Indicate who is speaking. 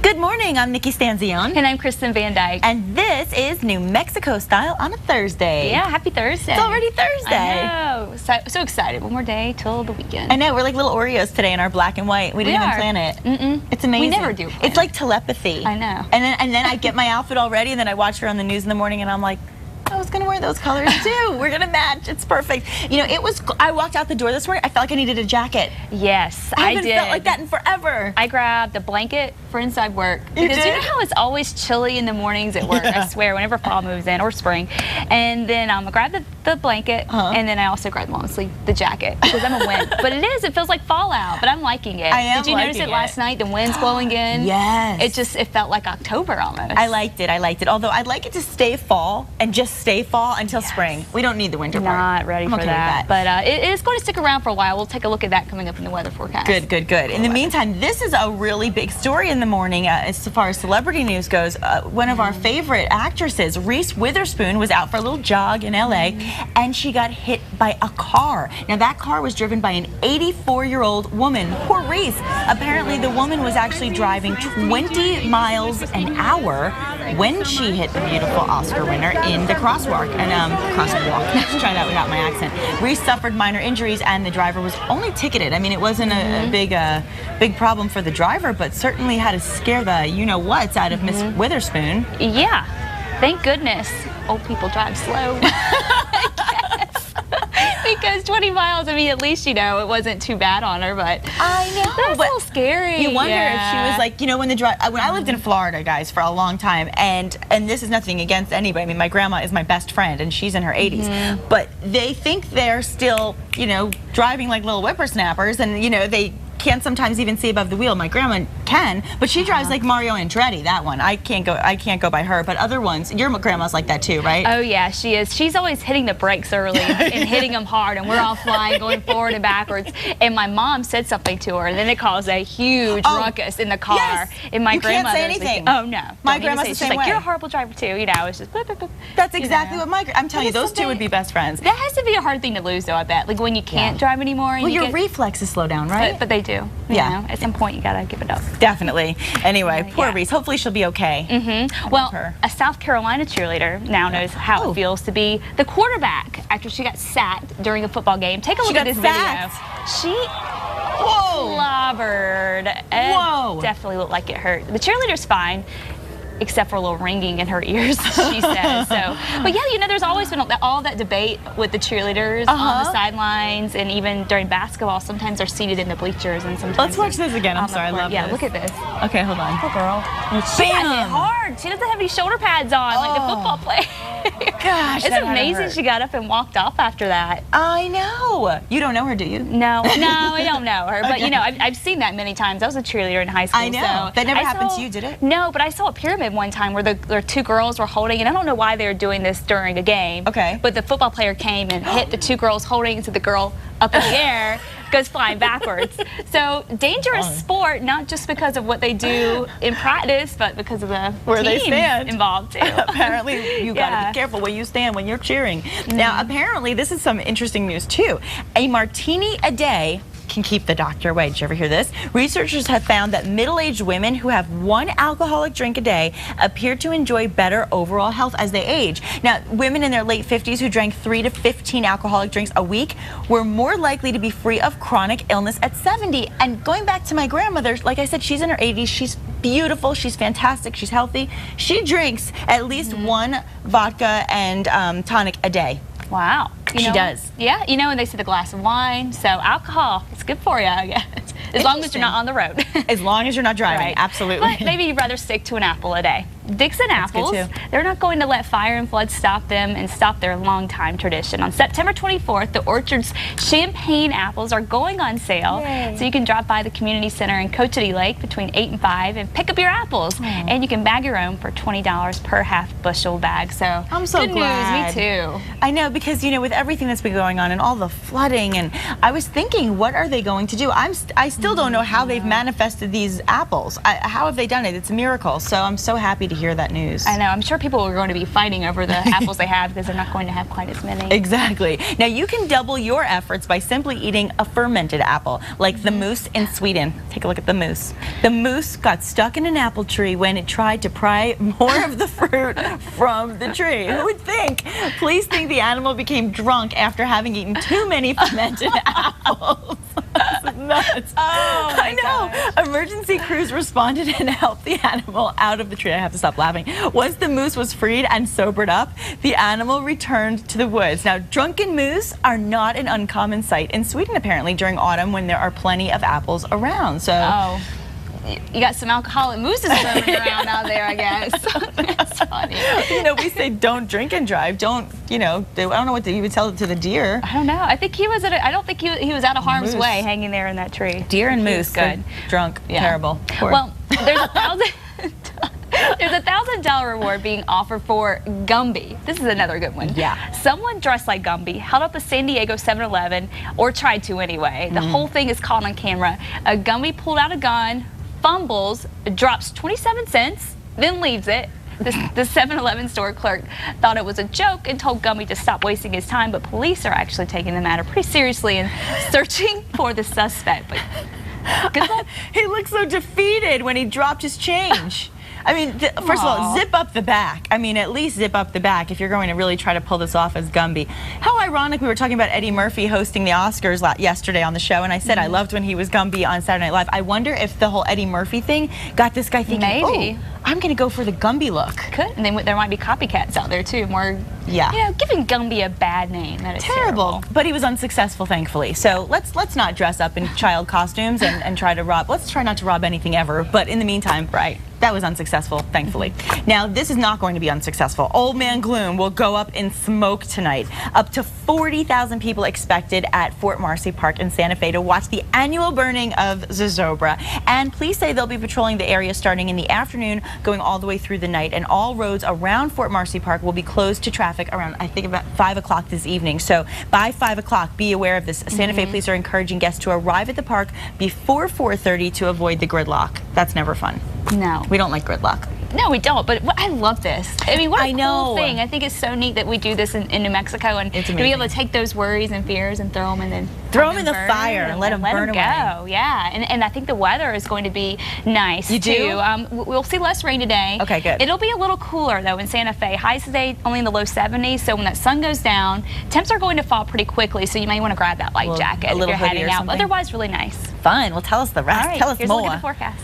Speaker 1: Good morning, I'm Nikki Stanzione.
Speaker 2: And I'm Kristen Van Dyke.
Speaker 1: And this is New Mexico Style on a Thursday.
Speaker 2: Yeah, happy Thursday.
Speaker 1: It's already Thursday.
Speaker 2: I know. So excited. One more day till the weekend.
Speaker 1: I know, we're like little Oreos today in our black and white. We didn't even plan it. It's amazing.
Speaker 2: We never do plan
Speaker 1: It's like telepathy.
Speaker 2: I know.
Speaker 1: And then I get my outfit all ready, and then I watch her on the news in the morning, and I'm like, I was gonna wear those colors too. We're gonna match. It's perfect. You know, I walked out the door this morning. I felt like I needed a jacket.
Speaker 2: Yes,
Speaker 1: I
Speaker 2: did.
Speaker 1: haven't felt like that in forever.
Speaker 2: I grabbed a blanket for inside work because you know how it's always chilly in the mornings at work. Yeah. I swear, whenever fall moves in or spring, and then I grabbed the blanket, and then I also grabbed long sleeve the jacket because I'm a wind. But it feels like fall out. But I'm liking it.
Speaker 1: I am.
Speaker 2: Did you notice it last night? The wind's blowing in.
Speaker 1: Yes.
Speaker 2: It felt like October almost.
Speaker 1: I liked it. Although I'd like it to stay fall and just stay fall until spring. We don't need the winter part.
Speaker 2: Not ready for that. But it is going to stick around for a while. We'll take a look at that coming up in the weather forecast.
Speaker 1: Good. In the meantime, this is a really big story in the morning as far as celebrity news goes. One of our favorite actresses, Reese Witherspoon, was out for a little jog in LA, and she got hit by a car. Now, that car was driven by an 84-year-old woman. Poor Reese. Apparently, the woman was actually driving 20 miles an hour when she hit the beautiful Oscar winner in the crosswalk. Let's try that without my accent. Reese suffered minor injuries, and the driver was only ticketed. I mean, it wasn't a big problem for the driver, but certainly had to scare the you-know-whats out of Miss Witherspoon.
Speaker 2: Yeah. Thank goodness old people drive slow. Because 20 miles, I mean, at least, it wasn't too bad on her, but
Speaker 1: I know.
Speaker 2: That was a little scary.
Speaker 1: You wonder if she was like, when I lived in Florida, guys, for a long time, and this is nothing against anybody. I mean, my grandma is my best friend, and she's in her 80s, but they think they're still, driving like little whippersnappers, and, they can't sometimes even see above the wheel. My grandma can, but she drives like Mario Andretti, that one. I can't go by her, but other ones, your grandma's like that too, right?
Speaker 2: Oh yeah, she is. She's always hitting the brakes early and hitting them hard, and we're all flying, going forward and backwards. And my mom said something to her, and then it caused a huge ruckus in the car.
Speaker 1: Yes.
Speaker 2: And my grandmother
Speaker 1: can't say anything.
Speaker 2: Oh no.
Speaker 1: My grandma's the
Speaker 2: She's
Speaker 1: same
Speaker 2: like,
Speaker 1: way.
Speaker 2: you're a horrible driver too. It's just
Speaker 1: That's exactly what I'm telling you, those two would be best friends.
Speaker 2: That has to be a hard thing to lose though, I bet. Like when you can't drive anymore. And
Speaker 1: well, your reflexes slow down, right?
Speaker 2: But they do.
Speaker 1: Yeah.
Speaker 2: At some point, you gotta give it up.
Speaker 1: Definitely. Anyway, poor Reese. Hopefully, she'll be okay.
Speaker 2: Well, a South Carolina cheerleader now knows how it feels to be the quarterback after she got sacked during a football game. Take a look at this video. She clobbered. It definitely looked like it hurt. The cheerleader's fine, except for a little ringing in her ears, she says. But yeah, there's always been all that debate with the cheerleaders on the sidelines, and even during basketball, sometimes they're seated in the bleachers, and sometimes.
Speaker 1: Let's watch this again. I'm sorry, I love this.
Speaker 2: Yeah, look at this.
Speaker 1: Okay, hold on.
Speaker 2: Poor girl. She got hit hard. She doesn't have any shoulder pads on like the football player.
Speaker 1: Gosh,
Speaker 2: it's amazing she got up and walked off after that.
Speaker 1: I know. You don't know her, do you?
Speaker 2: No, I don't know her. But I've seen that many times. I was a cheerleader in high school.
Speaker 1: I know. So that never happened to you, did it?
Speaker 2: No, but I saw a pyramid one time where the two girls were holding, and I don't know why they were doing this during a game.
Speaker 1: Okay.
Speaker 2: But the football player came and hit the two girls holding, so the girl up in the air goes flying backwards. So dangerous sport, not just because of what they do in practice, but because of the teams involved too.
Speaker 1: Apparently, you gotta be careful where you stand when you're cheering. Now, apparently, this is some interesting news too. A martini a day can keep the doctor away. Did you ever hear this? Researchers have found that middle-aged women who have one alcoholic drink a day appear to enjoy better overall health as they age. Now, women in their late 50s who drank 3 to 15 alcoholic drinks a week were more likely to be free of chronic illness at 70. And going back to my grandmother, like I said, she's in her 80s. She's beautiful. She's fantastic. She's healthy. She drinks at least one vodka and tonic a day.
Speaker 2: Wow.
Speaker 1: She does.
Speaker 2: Yeah, and they say the glass of wine, so alcohol, it's good for you, I guess. As long as you're not on the road.
Speaker 1: As long as you're not driving, absolutely.
Speaker 2: But maybe you'd rather stick to an apple a day. Dixon apples, they're not going to let fire and flood stop them and stop their long-time tradition. On September 24th, the Orchard's champagne apples are going on sale. So you can drop by the community center in Cochiti Lake between 8 and 5 and pick up your apples. And you can bag your own for $20 per half bushel bag. So
Speaker 1: I'm so glad.
Speaker 2: News, me too.
Speaker 1: I know, because with everything that's been going on and all the flooding, and I was thinking, what are they going to do? I still don't know how they've manifested these apples. How have they done it? It's a miracle. So I'm so happy to hear that news.
Speaker 2: I know. I'm sure people are going to be fighting over the apples they have because they're not going to have quite as many.
Speaker 1: Exactly. Now you can double your efforts by simply eating a fermented apple, like the moose in Sweden. Take a look at the moose. The moose got stuck in an apple tree when it tried to pry more of the fruit from the tree. Who would think? Police think the animal became drunk after having eaten too many fermented apples. This is nuts.
Speaker 2: Oh my
Speaker 1: gosh. Emergency crews responded and helped the animal out of the tree. I have to stop laughing. Once the moose was freed and sobered up, the animal returned to the woods. Now, drunken moose are not an uncommon sight in Sweden, apparently, during autumn when there are plenty of apples around. So.
Speaker 2: You got some alcoholic mooses roaming around out there, I guess. That's funny.
Speaker 1: You know, we say don't drink and drive. Don't, you know, I don't know what you would tell it to the deer.
Speaker 2: I don't know. I think he was I don't think he was out of harm's way hanging there in that tree.
Speaker 1: Deer and moose, good. Drunk, terrible. Poor.
Speaker 2: Well, there's a $1,000 reward being offered for Gumby. This is another good one.
Speaker 1: Yeah.
Speaker 2: Someone dressed like Gumby held up a San Diego 7-Eleven, or tried to anyway. The whole thing is caught on camera. A Gumby pulled out a gun, fumbles, drops 27 cents, then leaves it. The 7-Eleven store clerk thought it was a joke and told Gumby to stop wasting his time, but police are actually taking the matter pretty seriously and searching for the suspect. But good luck.
Speaker 1: He looked so defeated when he dropped his change. I mean, first of all, zip up the back. I mean, at least zip up the back if you're going to really try to pull this off as Gumby. How ironic, we were talking about Eddie Murphy hosting the Oscars yesterday on the show, and I said I loved when he was Gumby on Saturday Night Live. I wonder if the whole Eddie Murphy thing got this guy thinking,
Speaker 2: maybe.
Speaker 1: Oh, I'm going to go for the Gumby look.
Speaker 2: Could. And then there might be copycats out there, too. More, you know, giving Gumby a bad name. That is terrible.
Speaker 1: But he was unsuccessful, thankfully. So let's not dress up in child costumes and try to rob. Let's try not to rob anything ever. But in the meantime, that was unsuccessful, thankfully. Now, this is not going to be unsuccessful. Old Man Gloom will go up in smoke tonight. Up to 40,000 people expected at Fort Marcy Park in Santa Fe to watch the annual burning of Zozobra. And police say they'll be patrolling the area starting in the afternoon, going all the way through the night. And all roads around Fort Marcy Park will be closed to traffic around, I think, about 5 o'clock this evening. So by 5 o'clock, be aware of this. Santa Fe police are encouraging guests to arrive at the park before 4:30 to avoid the gridlock. That's never fun.
Speaker 2: No.
Speaker 1: We don't like gridlock.
Speaker 2: No, we don't, but I love this. I mean, what a cool thing. I think it's so neat that we do this in New Mexico, and to be able to take those worries and fears and throw them and then
Speaker 1: throw them in the fire and let them burn away.
Speaker 2: Yeah, and I think the weather is going to be nice,
Speaker 1: you
Speaker 2: too. We'll see less rain today.
Speaker 1: Okay, good.
Speaker 2: It'll be a little cooler, though, in Santa Fe. Highs today only in the low 70s, so when that sun goes down, temps are going to fall pretty quickly, so you may want to grab that light jacket if you're heading out. Otherwise, really nice.
Speaker 1: Fun. Well, tell us the rest.
Speaker 2: All right,
Speaker 1: tell us
Speaker 2: here's
Speaker 1: more.
Speaker 2: a look at the forecast.